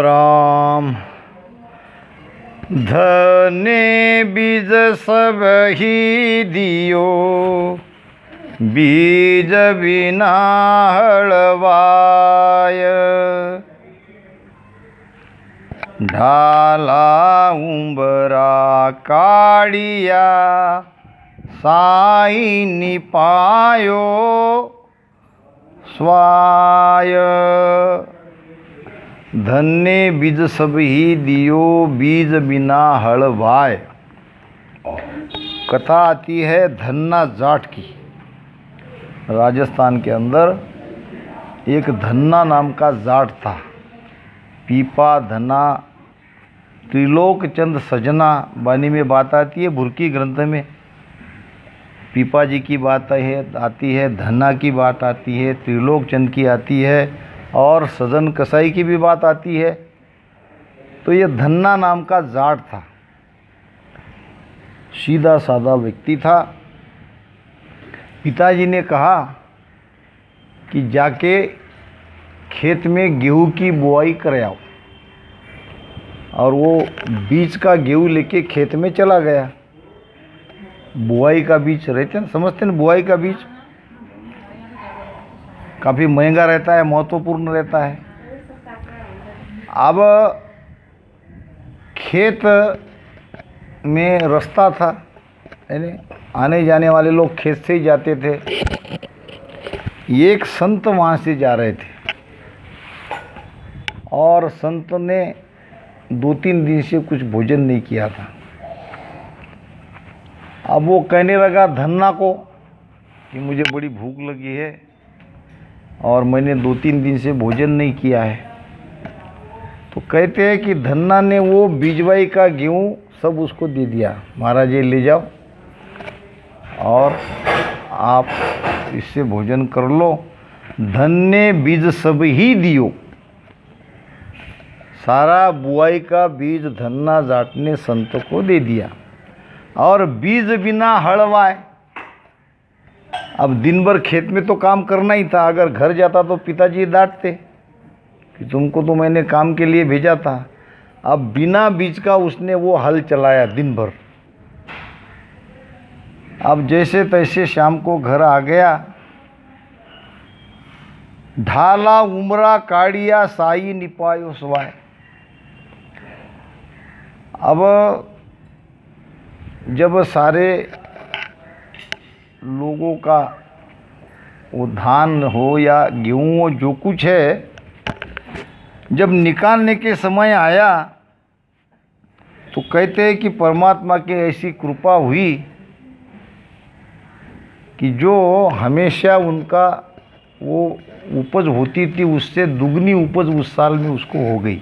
राम धने बीज सब ही दियो, बीज बिना हलवाय। ढाला उंबरा काढ़िया, साई निपायो स्वाय। धन्य बीज सब ही दियो, बीज बिना हलवाय। कथा आती है धन्ना जाट की। राजस्थान के अंदर एक धन्ना नाम का जाट था। पीपा धना त्रिलोक चंद सजना बानी में बात आती है, भुरकी ग्रंथ में पीपा जी की बात आती है, धन्ना की बात आती है, त्रिलोक चंद की आती है और सजन कसाई की भी बात आती है। तो ये धन्ना नाम का जाट था, सीधा साधा व्यक्ति था। पिताजी ने कहा कि जाके खेत में गेहूं की बुआई कर आओ, और वो बीज का गेहूं लेके खेत में चला गया। बुआई का बीज रहते हैं, समझते हैं बुआई का बीज काफ़ी महंगा रहता है, महत्वपूर्ण रहता है। अब खेत में रास्ता था, यानी आने जाने वाले लोग खेत से ही जाते थे। एक संत वहाँ से जा रहे थे और संत ने 2-3 दिन से कुछ भोजन नहीं किया था। अब वो कहने लगा धन्ना को कि मुझे बड़ी भूख लगी है और मैंने 2-3 दिन से भोजन नहीं किया है। तो कहते हैं कि धन्ना ने वो बीजवाई का गेहूँ सब उसको दे दिया, महाराज ये ले जाओ और आप इससे भोजन कर लो। धन्य बीज सब ही दियो। सारा बुआई का बीज धन्ना जाट ने संत को दे दिया और बीज बिना हलवाए। अब दिन भर खेत में तो काम करना ही था। अगर घर जाता तो पिताजी डांटते कि तुमको तो मैंने काम के लिए भेजा था। अब बिना बीज का उसने वो हल चलाया दिन भर। अब जैसे तैसे शाम को घर आ गया। ढाला उमरा काढ़िया, साई निपायो स्वाय। अब जब सारे लोगों का वो धान हो या गेहूँ हो, जो कुछ है, जब निकालने के समय आया तो कहते हैं कि परमात्मा की ऐसी कृपा हुई कि जो हमेशा उनका वो उपज होती थी उससे दुगनी उपज उस साल में उसको हो गई।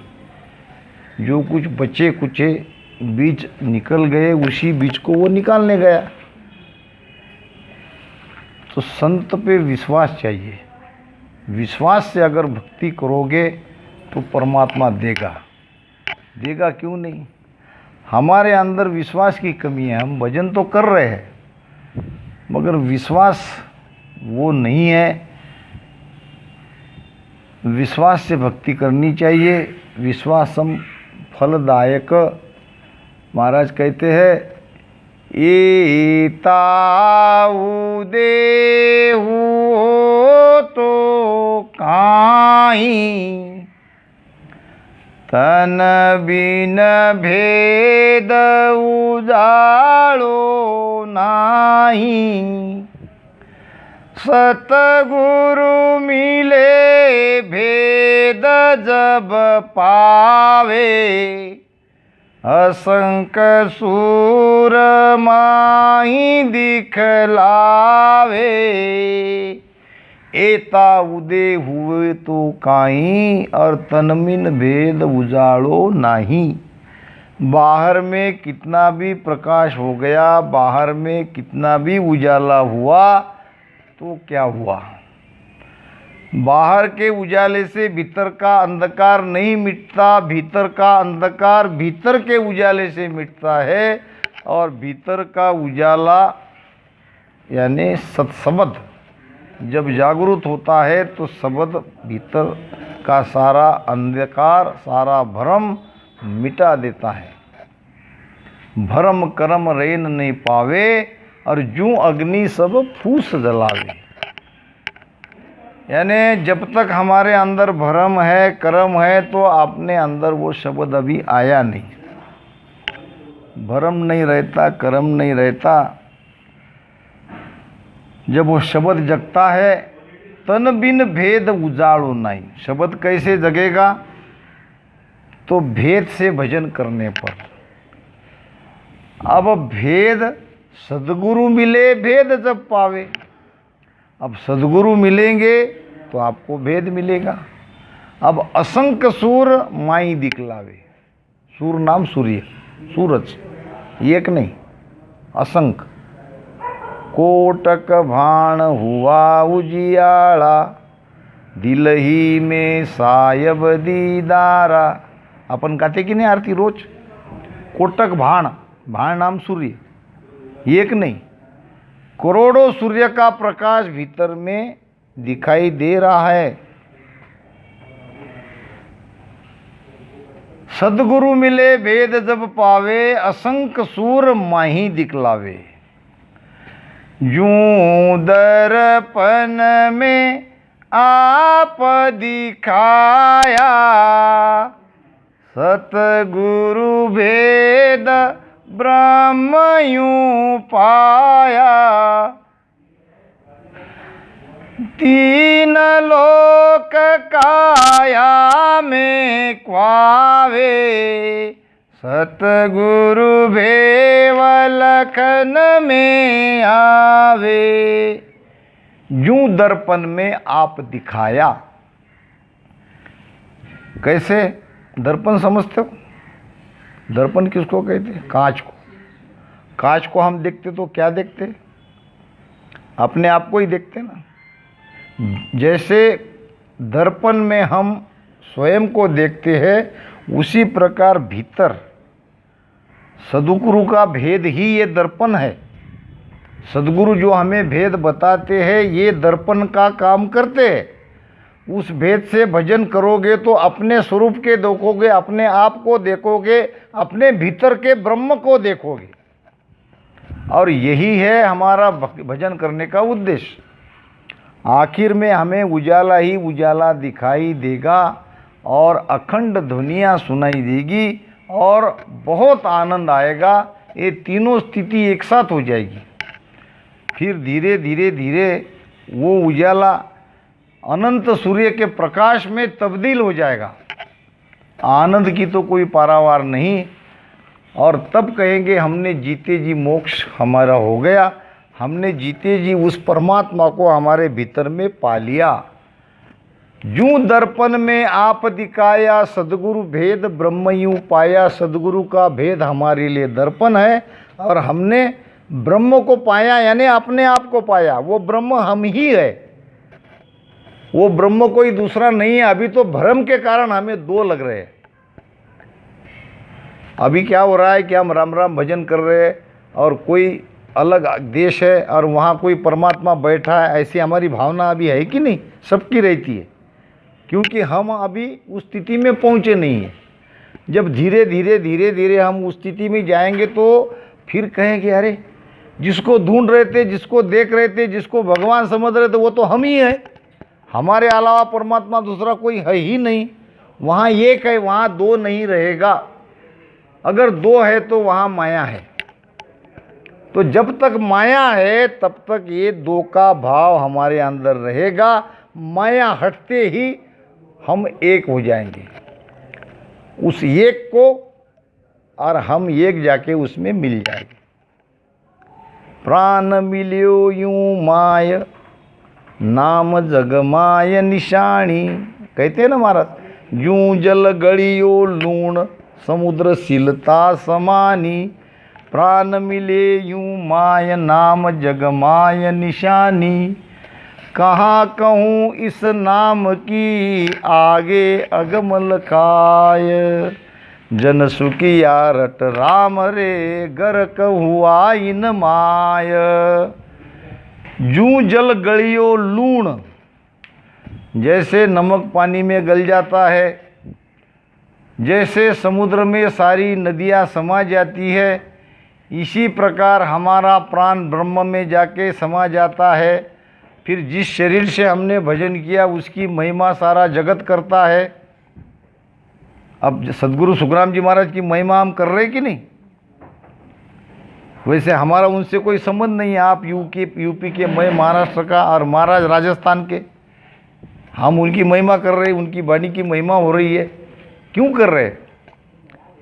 जो कुछ बचे कुचे बीज निकल गए, उसी बीज को वो निकालने गया। तो संत पे विश्वास चाहिए। विश्वास से अगर भक्ति करोगे तो परमात्मा देगा। देगा क्यों नहीं। हमारे अंदर विश्वास की कमी है। हम भजन तो कर रहे हैं मगर विश्वास वो नहीं है। विश्वास से भक्ति करनी चाहिए। विश्वासम फलदायक। महाराज कहते हैं एताऊ देहु तो काहीं, तन बिन भेद उजालो नाही। सतगुरु मिले भेद जब पावे, असंक सूर माही दिखलावे। एता उदे हुए तो काहीं, और तन मिन भेद उजाड़ो नाही। बाहर में कितना भी प्रकाश हो गया, बाहर में कितना भी उजाला हुआ तो क्या हुआ। बाहर के उजाले से भीतर का अंधकार नहीं मिटता। भीतर का अंधकार भीतर के उजाले से मिटता है। और भीतर का उजाला यानी सत्संबंध, जब जागृत होता है तो शब्द भीतर का सारा अंधकार, सारा भ्रम मिटा देता है। भरम करम रेन नहीं पावे, और जूं अग्नि सब फूस जलावे। यानी जब तक हमारे अंदर भरम है, कर्म है, तो अपने अंदर वो शब्द अभी आया नहीं। भरम नहीं रहता, कर्म नहीं रहता, जब वो शब्द जगता है, तन बिन भेद उजाड़ो नहीं। शब्द कैसे जगेगा? तो भेद से भजन करने पर। अब भेद सद्गुरु मिले, भेद जब पावे। अब सद्गुरु मिलेंगे तो आपको भेद मिलेगा। अब असंख्य सूर माई दिखलावे। सूर नाम सूर्य, सूरज, एक नहीं, असंख्य। कोटक भाण हुआ उजियाला, दिल ही में सायब दीदारा। अपन गाते की नहीं आरती रोज? कोटक भाण, भाण नाम सूर्य, एक नहीं, करोड़ों सूर्य का प्रकाश भीतर में दिखाई दे रहा है। सद्गुरु मिले भेद जब पावे, असंख्य सूर माही दिखलावे। यूं दर्पण में आप दिखाया, सतगुरु भेद ब्रह्म यूं पाया। तीन लोक काया में क्वावे, सतगुरु भेव लखन में आवे। यूं दर्पण में आप दिखाया। कैसे दर्पण समझते हो? दर्पण किसको कहते हैं? कांच को। कांच को हम देखते तो क्या देखते? अपने आप को ही देखते ना। जैसे दर्पण में हम स्वयं को देखते हैं, उसी प्रकार भीतर सद्गुरु का भेद ही ये दर्पण है। सद्गुरु जो हमें भेद बताते हैं, ये दर्पण का काम करते हैं। उस भेद से भजन करोगे तो अपने स्वरूप के देखोगे, अपने आप को देखोगे, अपने भीतर के ब्रह्म को देखोगे। और यही है हमारा भजन करने का उद्देश्य। आखिर में हमें उजाला ही उजाला दिखाई देगा और अखंड ध्वनियाँ सुनाई देगी और बहुत आनंद आएगा। ये तीनों स्थिति एक साथ हो जाएगी। फिर धीरे धीरे धीरे वो उजाला अनंत सूर्य के प्रकाश में तब्दील हो जाएगा। आनंद की तो कोई पारावार नहीं। और तब कहेंगे हमने जीते जी मोक्ष हमारा हो गया, हमने जीते जी उस परमात्मा को हमारे भीतर में पा लिया। यूं दर्पण में आप दिखाया, सद्गुरु भेद ब्रह्म यूं पाया। सद्गुरु का भेद हमारे लिए दर्पण है और हमने ब्रह्म को पाया, यानी अपने आप को पाया। वो ब्रह्म हम ही है, वो ब्रह्म कोई दूसरा नहीं है। अभी तो भ्रम के कारण हमें दो लग रहे हैं। अभी क्या हो रहा है कि हम राम राम भजन कर रहे हैं और कोई अलग देश है और वहाँ कोई परमात्मा बैठा है, ऐसी हमारी भावना अभी है कि नहीं? सबकी रहती है, क्योंकि हम अभी उस स्थिति में पहुँचे नहीं हैं। जब धीरे धीरे धीरे धीरे हम उस स्थिति में जाएंगे तो फिर कहेंगे अरे जिसको ढूंढ रहे थे, जिसको देख रहे थे, जिसको भगवान समझ रहे थे, वो तो हम ही है। हमारे अलावा परमात्मा दूसरा कोई है ही नहीं। वहाँ एक है, वहाँ दो नहीं रहेगा। अगर दो है तो वहाँ माया है। तो जब तक माया है तब तक ये दो का भाव हमारे अंदर रहेगा। माया हटते ही हम एक हो जाएंगे उस एक को, और हम एक जाके उसमें मिल जाएंगे। प्राण मिल्यो यूं माय, नाम जग माय निशानी। कहते हैं ना महाराज, यूं जल गड़ियो लूण, समुद्र सिलता समानी। प्राण मिले यूं माय, नाम जग माय निशानी। कहाँ कहूँ इस नाम की, आगे अगमल काय। जन सुखिया रट राम रे, गर्क हुआ इन माय। जूं जल गलियो लूण, जैसे नमक पानी में गल जाता है, जैसे समुद्र में सारी नदियाँ समा जाती है, इसी प्रकार हमारा प्राण ब्रह्म में जाके समा जाता है। फिर जिस शरीर से हमने भजन किया उसकी महिमा सारा जगत करता है। अब सदगुरु सुखराम जी महाराज की महिमा हम कर रहे कि नहीं? वैसे हमारा उनसे कोई संबंध नहीं है। आप यूपी के, मैं महाराष्ट्र का और महाराज राजस्थान के। हम उनकी महिमा कर रहे हैं, उनकी वाणी की महिमा हो रही है। क्यों कर रहे हैं?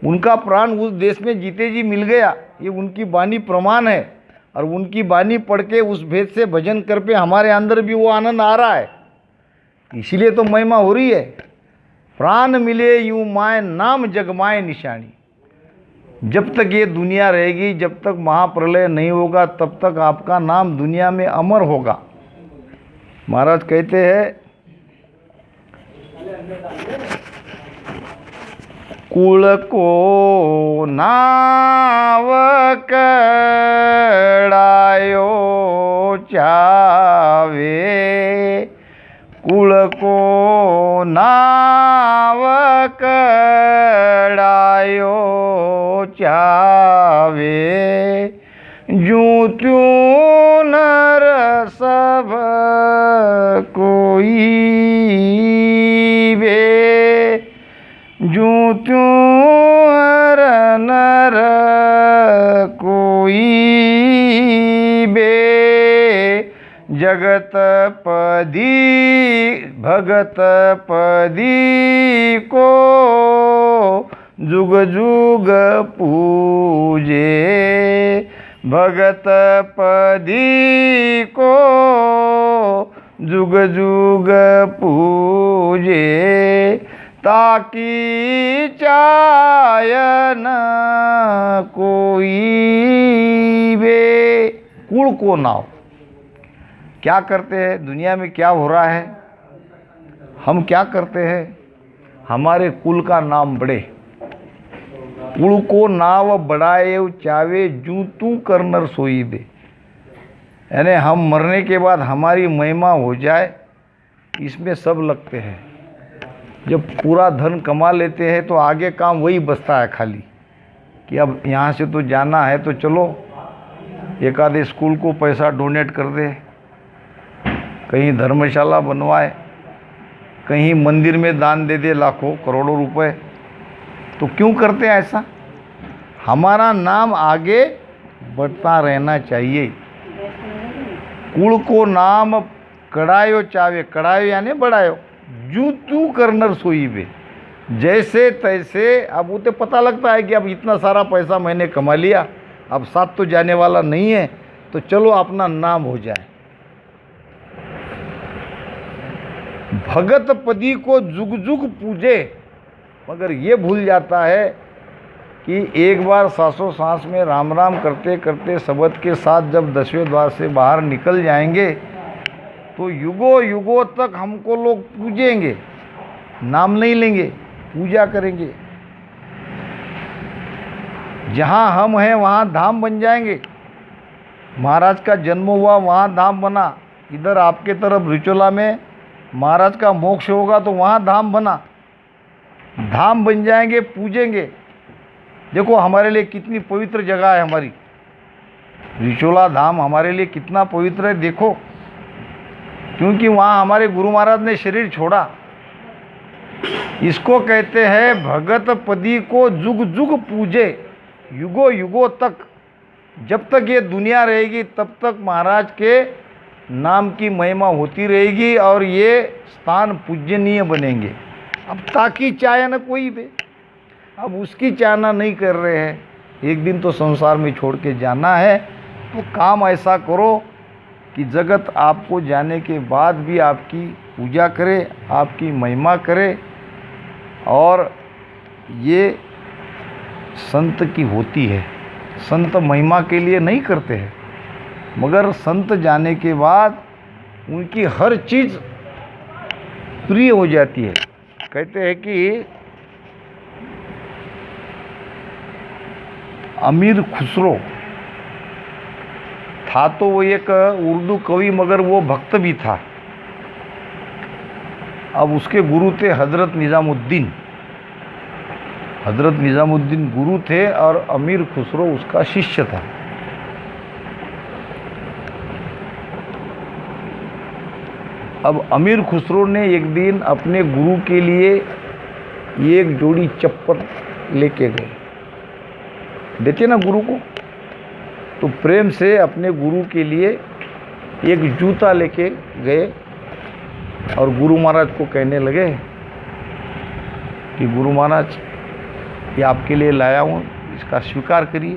उनका प्राण उस देश में जीते जी मिल गया, ये उनकी वाणी प्रमाण है। और उनकी वाणी पढ़ के उस भेद से भजन कर पे हमारे अंदर भी वो आनंद आ रहा है, इसीलिए तो महिमा हो रही है। प्राण मिले यूं माए, नाम जगमाए निशानी। जब तक ये दुनिया रहेगी, जब तक महाप्रलय नहीं होगा, तब तक आपका नाम दुनिया में अमर होगा। महाराज कहते हैं, कुल को नाव कड़ायो चावे, कुल को नाव कड़ायो चावे, जूं त्यों नर सब कोई वे, जूं त्यों नर कोई बे, जगत पदी भगत पदी को जुग जुग पूजे, भगत पदी को जुग जुग पूजे, ताकि चायन कोई वे। कुल को नाव, क्या करते हैं दुनिया में, क्या हो रहा है, हम क्या करते हैं? हमारे कुल का नाम बढ़े। कुल को नाव बढ़ाए चावे, जूं तू करनर सोई बे। यानी हम मरने के बाद हमारी महिमा हो जाए, इसमें सब लगते हैं। जब पूरा धन कमा लेते हैं तो आगे काम वही बचता है खाली, कि अब यहाँ से तो जाना है तो चलो एक आधे स्कूल को पैसा डोनेट कर दे, कहीं धर्मशाला बनवाए, कहीं मंदिर में दान दे दे लाखों करोड़ों रुपए। तो क्यों करते हैं ऐसा? हमारा नाम आगे बढ़ता रहना चाहिए। कुल को नाम कड़ायो चावे, कड़ायो यानी बढ़ायो, जू तू करनर सोई बे, जैसे तैसे। अब उसे पता लगता है कि अब इतना सारा पैसा मैंने कमा लिया, अब साथ तो जाने वाला नहीं है, तो चलो अपना नाम हो जाए। भगत पदी को जुग जुग पूजे, मगर ये भूल जाता है कि एक बार सांसों सांस में राम राम करते करते शब्द के साथ जब 10वें द्वार से बाहर निकल जाएंगे तो युगों युगों तक हमको लोग पूजेंगे, नाम नहीं लेंगे, पूजा करेंगे। जहाँ हम हैं वहाँ धाम बन जाएंगे। महाराज का जन्म हुआ वहाँ धाम बना, इधर आपके तरफ रिचोला में महाराज का मोक्ष होगा तो वहाँ धाम बना, धाम बन जाएंगे, पूजेंगे। देखो हमारे लिए कितनी पवित्र जगह है हमारी रिचोला धाम, हमारे लिए कितना पवित्र है देखो, क्योंकि वहाँ हमारे गुरु महाराज ने शरीर छोड़ा। इसको कहते हैं भगत पदी को जुग जुग पूजे, युगों युगों तक। जब तक ये दुनिया रहेगी तब तक महाराज के नाम की महिमा होती रहेगी और ये स्थान पूजनीय बनेंगे। अब ताकि चाहे न कोई भी, अब उसकी चाहना नहीं कर रहे हैं। एक दिन तो संसार में छोड़ के जाना है, तो काम ऐसा करो कि जगत आपको जाने के बाद भी आपकी पूजा करे, आपकी महिमा करे। और ये संत की होती है, संत महिमा के लिए नहीं करते हैं, मगर संत जाने के बाद उनकी हर चीज़ प्रिय हो जाती है। कहते हैं कि अमीर खुसरो था तो वो एक उर्दू कवि, मगर वो भक्त भी था। अब उसके गुरु थे हज़रत निज़ामुद्दीन। हज़रत निज़ामुद्दीन गुरु थे और अमीर खुसरो उसका शिष्य था। अब अमीर खुसरो ने एक दिन अपने गुरु के लिए एक जोड़ी चप्पल लेके गए। देते ना गुरु को, तो प्रेम से अपने गुरु के लिए एक जूता लेके गए और गुरु महाराज को कहने लगे कि गुरु महाराज, ये आपके लिए लाया हूँ, इसका स्वीकार करिए।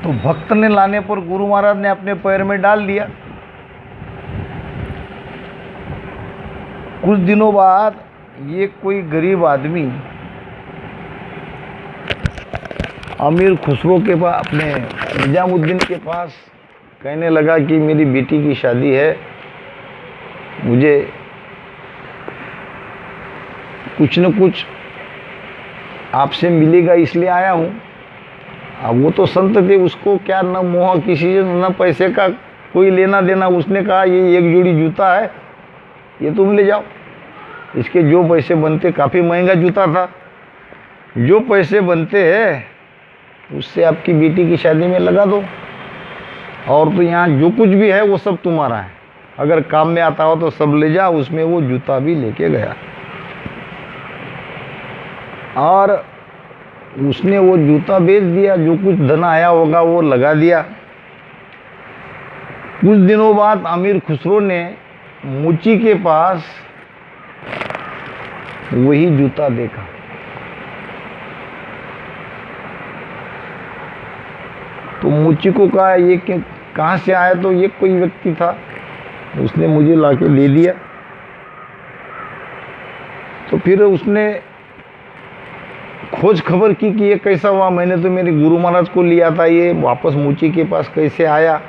तो भक्त ने लाने पर गुरु महाराज ने अपने पैर में डाल दिया। कुछ दिनों बाद ये कोई गरीब आदमी अमीर खुसरो के पास, अपने निजामुद्दीन के पास कहने लगा कि मेरी बेटी की शादी है, मुझे कुछ न कुछ आपसे मिलेगा इसलिए आया हूँ। अब वो तो संत थे, उसको क्या न मोह किसी से, न पैसे का कोई लेना देना। उसने कहा ये एक जोड़ी जूता है, ये तुम ले जाओ, इसके जो पैसे बनते, काफ़ी महंगा जूता था, जो पैसे बनते हैं उससे आपकी बेटी की शादी में लगा दो, और तो यहाँ जो कुछ भी है वो सब तुम्हारा है, अगर काम में आता हो तो सब ले जाओ। उसमें वो जूता भी लेके गया और उसने वो जूता बेच दिया, जो कुछ धन आया होगा वो लगा दिया। कुछ दिनों बाद अमीर खुसरो ने मुची के पास वही जूता देखा। तो मुची को कहा ये कहाँ से आया, तो ये कोई व्यक्ति था, उसने मुझे लाके दे दिया। तो फिर उसने खोज खबर की कि ये कैसा हुआ, मैंने तो मेरे गुरु महाराज को लिया था, ये वापस मुची के पास कैसे आया।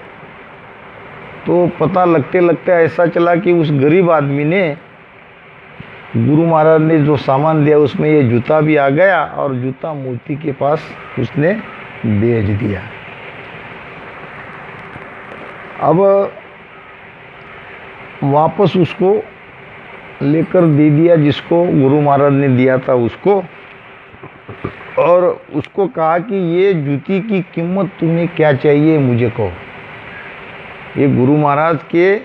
तो पता लगते लगते ऐसा चला कि उस गरीब आदमी ने, गुरु महाराज ने जो सामान दिया उसमें ये जूता भी आ गया, और जूता मूर्ति के पास उसने बेच दिया। अब वापस उसको लेकर दे दिया जिसको गुरु महाराज ने दिया था उसको, और उसको कहा कि ये जूती की कीमत तुम्हें क्या चाहिए मुझे कहो, ये गुरु महाराज के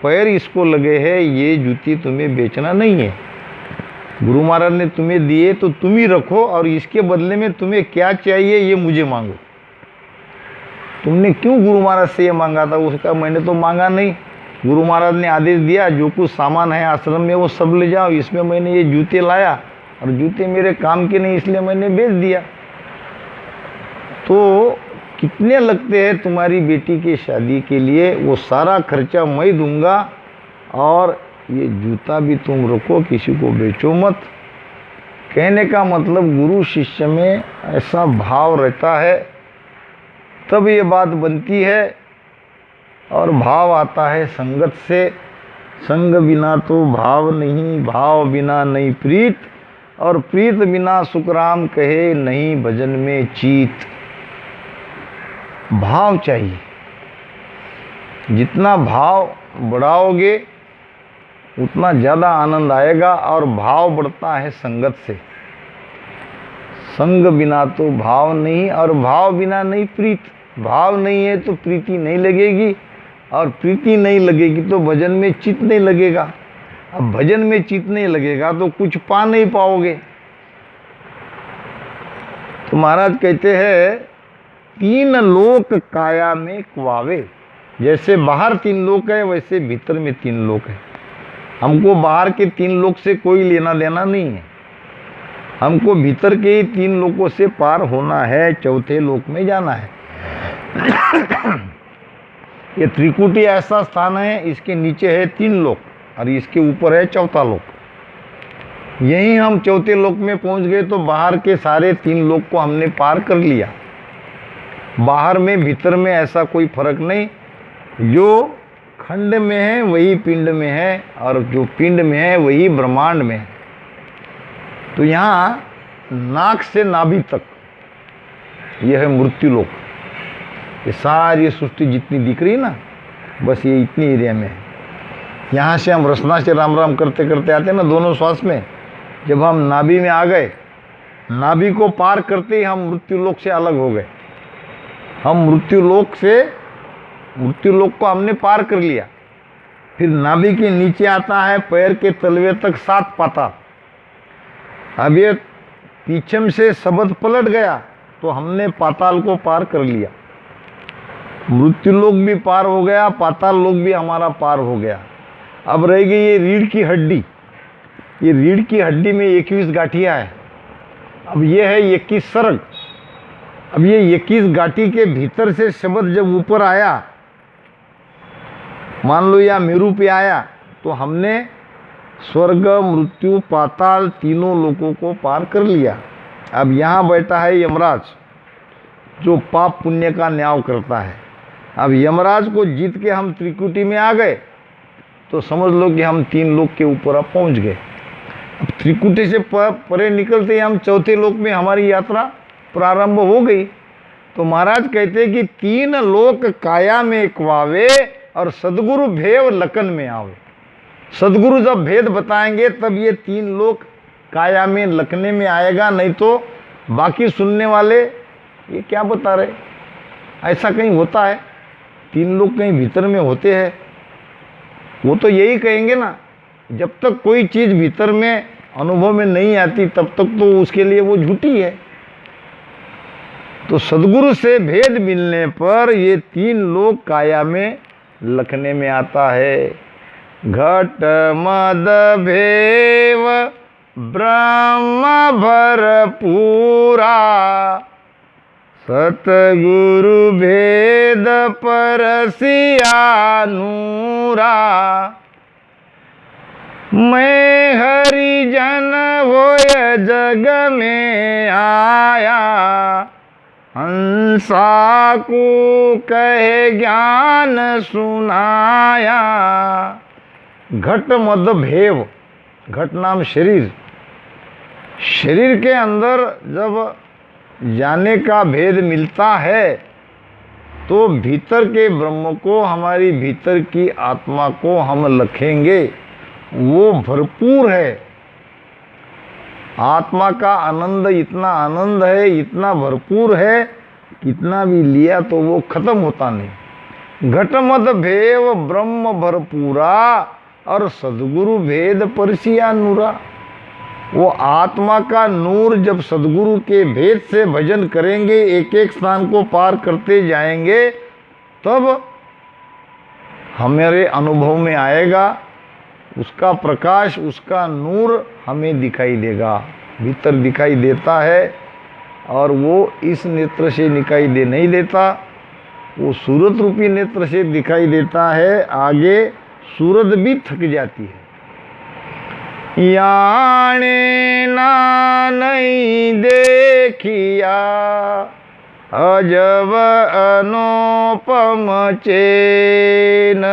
पैर इसको लगे हैं, ये जूती तुम्हें बेचना नहीं है, गुरु महाराज ने तुम्हें दिए तो तुम ही रखो, और इसके बदले में तुम्हें क्या चाहिए ये मुझे मांगो। तुमने क्यों गुरु महाराज से ये मांगा था? उसका मैंने तो मांगा नहीं, गुरु महाराज ने आदेश दिया जो कुछ सामान है आश्रम में वो सब ले जाओ, इसमें मैंने ये जूते लाया, और जूते मेरे काम के नहीं इसलिए मैंने बेच दिया। तो कितने लगते हैं तुम्हारी बेटी की शादी के लिए, वो सारा खर्चा मैं दूंगा, और ये जूता भी तुम रखो, किसी को बेचो मत। कहने का मतलब गुरु शिष्य में ऐसा भाव रहता है तब ये बात बनती है, और भाव आता है संगत से। संग बिना तो भाव नहीं, भाव बिना नहीं प्रीत, और प्रीत बिना सुखराम कहे नहीं भजन में चीत। भाव चाहिए, जितना भाव बढ़ाओगे उतना ज़्यादा आनंद आएगा, और भाव बढ़ता है संगत से। संग बिना तो भाव नहीं, और भाव बिना नहीं प्रीत। भाव नहीं है तो प्रीति नहीं लगेगी, और प्रीति नहीं लगेगी तो भजन में चित्त नहीं लगेगा। अब भजन में चित्त नहीं लगेगा तो कुछ पा नहीं पाओगे। तो महाराज कहते हैं तीन लोक काया में कुआवे, जैसे बाहर तीन लोक है वैसे भीतर में तीन लोक है। हमको बाहर के तीन लोक से कोई लेना देना नहीं है, हमको भीतर के ही तीन लोकों से पार होना है, चौथे लोक में जाना है। ये त्रिकुटी ऐसा स्थान है, इसके नीचे है तीन लोक और इसके ऊपर है चौथा लोक। यहीं हम चौथे लोक में पहुंच गए तो बाहर के सारे तीन लोक को हमने पार कर लिया। बाहर में भीतर में ऐसा कोई फर्क नहीं, जो खंड में है वही पिंड में है, और जो पिंड में है वही ब्रह्मांड में है। तो यहाँ नाक से नाभि तक यह है मृत्यु लोक। ये सारी सृष्टि जितनी दिख रही ना, बस ये इतनी एरिया में है। यहाँ से हम रसना से राम राम करते करते आते ना दोनों श्वास में, जब हम नाभि में आ गए, नाभि को पार करते ही हम मृत्यु लोक से अलग हो गए। हम मृत्यु लोक को हमने पार कर लिया। फिर नाभि के नीचे आता है पैर के तलवे तक 7 पाताल। अब ये पीछम से शब्द पलट गया तो हमने पाताल को पार कर लिया। मृत्यु लोक भी पार हो गया, पाताल लोक भी हमारा पार हो गया। अब रह गई ये रीढ़ की हड्डी। ये रीढ़ की हड्डी में 21 गांठियाँ हैं। अब ये है 21 सर्ग। अब ये 21 गांठी के भीतर से शब्द जब ऊपर आया, मान लो या मेरू पे आया, तो हमने स्वर्ग मृत्यु पाताल तीनों लोकों को पार कर लिया। अब यहाँ बैठा है यमराज, जो पाप पुण्य का न्याय करता है। अब यमराज को जीत के हम त्रिकुटी में आ गए तो समझ लो कि हम 3 लोक के ऊपर अब पहुँच गए। अब त्रिकुटी से परे निकलते ही हम 4थे लोक में हमारी यात्रा प्रारंभ हो गई। तो महाराज कहते हैं कि 3 लोक काया में क्वावे और सदगुरु भेव लखन में आवे। सदगुरु जब भेद बताएंगे तब ये 3 लोक काया में लखने में आएगा, नहीं तो बाकी सुनने वाले ये क्या बता रहे, ऐसा कहीं होता है? 3 लोग कहीं भीतर में होते हैं? वो तो यही कहेंगे ना, जब तक कोई चीज़ भीतर में अनुभव में नहीं आती तब तक तो उसके लिए वो झूठी है। तो सदगुरु से भेद मिलने पर ये 3 लोग काया में लखने में आता है। घट मद भेव ब्रह्म भरपूरा, सतगुरु भेद परसिया नूरा। मैं हरिजन होय जग में आया, हंसा को कहे ज्ञान सुनाया। घट मद भेव, घट नाम शरीर। शरीर के अंदर जब जाने का भेद मिलता है तो भीतर के ब्रह्म को, हमारी भीतर की आत्मा को हम लखेंगे। वो भरपूर है। आत्मा का आनंद इतना आनंद है, इतना भरपूर है, कितना भी लिया तो वो खत्म होता नहीं। घट मद भेव ब्रह्म भरपूरा और सदगुरु भेद परसिया नूरा। वो आत्मा का नूर जब सदगुरु के भेद से भजन करेंगे, एक एक स्थान को पार करते जाएंगे, तब हमारे अनुभव में आएगा। उसका प्रकाश, उसका नूर हमें दिखाई देगा, भीतर दिखाई देता है। और वो इस नेत्र से दिखाई दे नहीं देता, वो सूरत रूपी नेत्र से दिखाई देता है। आगे सूरत भी थक जाती है। याने ना नहीं देखिया अजब अनुपम चेन,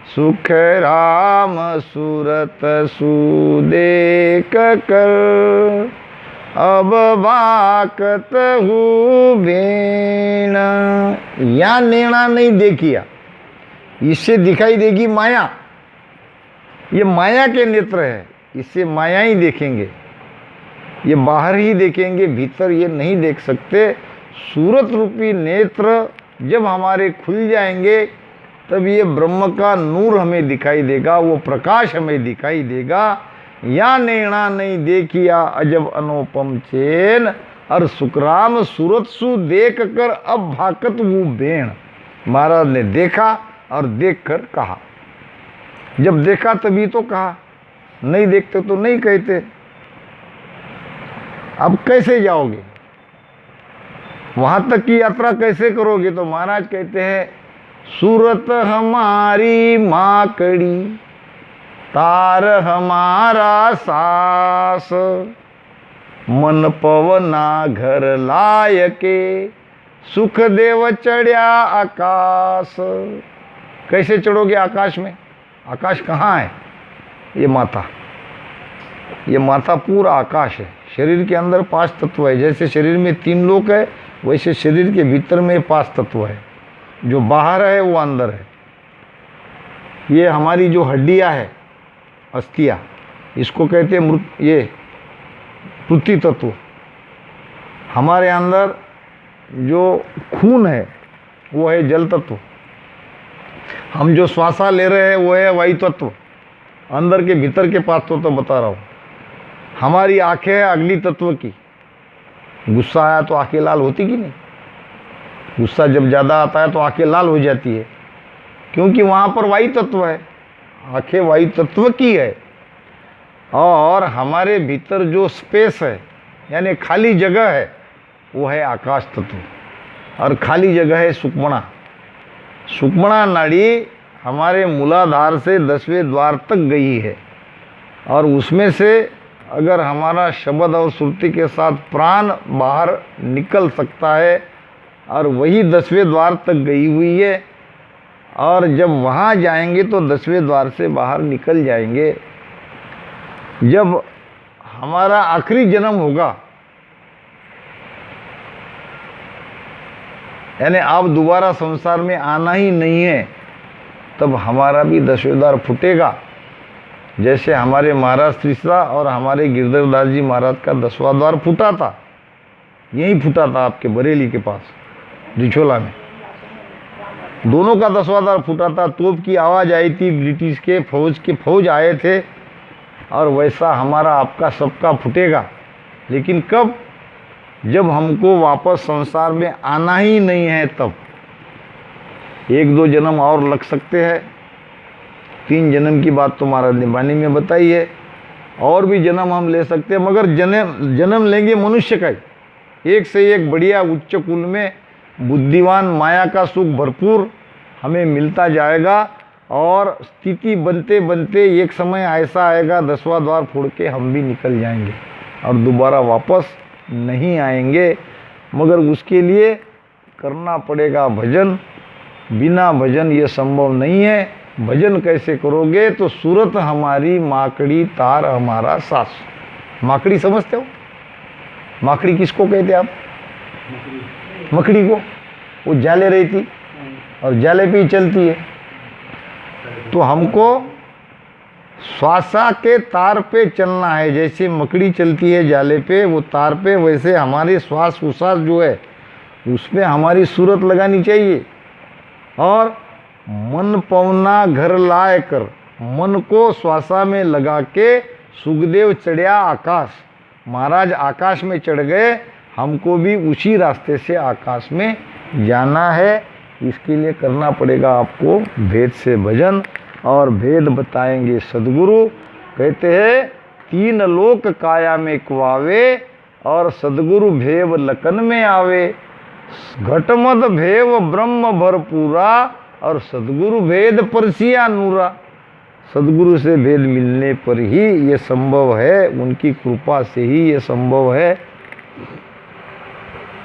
सुख राम सूरत सुदेख कर, अब बाकत हूँ बेन। या नेणा नहीं देखिया, इससे दिखाई देगी माया। ये माया के नेत्र है, इससे माया ही देखेंगे। ये बाहर ही देखेंगे, भीतर ये नहीं देख सकते। सूरत रूपी नेत्र जब हमारे खुल जाएंगे तब ये ब्रह्म का नूर हमें दिखाई देगा, वो प्रकाश हमें दिखाई देगा। या नैना नहीं देखिया अजब अनुपम चैन, और सुखराम सूरत सु देख कर अब भाकत वो बेण। महाराज ने देखा और देख कर कहा। जब देखा तभी तो कहा, नहीं देखते तो नहीं कहते। अब कैसे जाओगे वहां तक की यात्रा, कैसे करोगे? तो महाराज कहते हैं, सूरत हमारी माकड़ी, तार हमारा सास, मन पवना घर लायके, सुख देव चढ़िया आकाश। कैसे चढ़ोगे आकाश में? आकाश कहाँ है? ये माथा, ये माथा पूरा आकाश है। शरीर के अंदर 5 तत्व है। जैसे शरीर में 3 लोक है, वैसे शरीर के भीतर में 5 तत्व है। जो बाहर है वो अंदर है। ये हमारी जो हड्डियाँ है, अस्थियाँ, इसको कहते हैं ये पृथ्वी तत्व। हमारे अंदर जो खून है वो है जल तत्व। हम जो श्वासा ले रहे हैं वो है वायु तत्व। अंदर के भीतर के 5 तत्व बता रहा हूँ। हमारी आंखें है अग्नि तत्व की। गुस्सा आया तो आंखें लाल होती कि नहीं? गुस्सा जब ज़्यादा आता है तो आंखें लाल हो जाती है, क्योंकि वहाँ पर वायु तत्व है। आंखें वायु तत्व की है। और हमारे भीतर जो स्पेस है, यानी खाली जगह है, वो है आकाश तत्व। और खाली जगह है सुषुम्ना। सुषुम्ना नाड़ी हमारे मूलाधार से 10वें द्वार तक गई है। और उसमें से अगर हमारा शब्द और श्रुति के साथ प्राण बाहर निकल सकता है, और वही 10वें द्वार तक गई हुई है। और जब वहाँ जाएंगे तो 10वें द्वार से बाहर निकल जाएंगे। जब हमारा आखिरी जन्म होगा, यानी आप दोबारा संसार में आना ही नहीं है, तब हमारा भी 10वें द्वार फूटेगा। जैसे हमारे महाराज तीसरा और हमारे गिरधरदास जी महाराज का 10वां द्वार फूटा था। यहीं फूटा था आपके बरेली के पास, रिछोला में। दोनों का 10वां द्वार फूटा था। तोप की आवाज़ आई थी, ब्रिटिश के फौज आए थे। और वैसा हमारा आपका सबका फूटेगा। लेकिन कब? जब हमको वापस संसार में आना ही नहीं है तब। 1-2 जन्म और लग सकते हैं। 3 जन्म की बात तो महाराज ने वाणी में बताई है। और भी जन्म हम ले सकते हैं, मगर जन्म लेंगे मनुष्य का ही। एक से एक बढ़िया उच्च कुल में बुद्धिवान, माया का सुख भरपूर हमें मिलता जाएगा। और स्थिति बनते बनते एक समय ऐसा आएगा, 10वां द्वार फोड़ के हम भी निकल जाएंगे और दोबारा वापस नहीं आएंगे। मगर उसके लिए करना पड़ेगा भजन। बिना भजन ये संभव नहीं है। भजन कैसे करोगे? तो सूरत हमारी माकड़ी, तार हमारा सास। माकड़ी समझते हो? माकड़ी किसको कहते आप? मकड़ी को। वो जाले रहती और जाले पे ही चलती है। तो हमको श्वासा के तार पे चलना है। जैसे मकड़ी चलती है जाले पे, वो तार पे, वैसे हमारी श्वास उश्वास जो है उसमें हमारी सूरत लगानी चाहिए। और मन पवना घर लाए कर, मन को श्वासा में लगा के सुखदेव चढ़िया आकाश। महाराज आकाश में चढ़ गए, हमको भी उसी रास्ते से आकाश में जाना है। इसके लिए करना पड़ेगा आपको भेद से भजन। और भेद बताएंगे सदगुरु। कहते हैं 3 लोक काया में कुआवे, और सदगुरु भेव लखन में आवे। घटमद भेव ब्रह्म भरपूरा, और सदगुरु भेद परसिया नूरा। सदगुरु से भेद मिलने पर ही ये संभव है, उनकी कृपा से ही ये संभव है।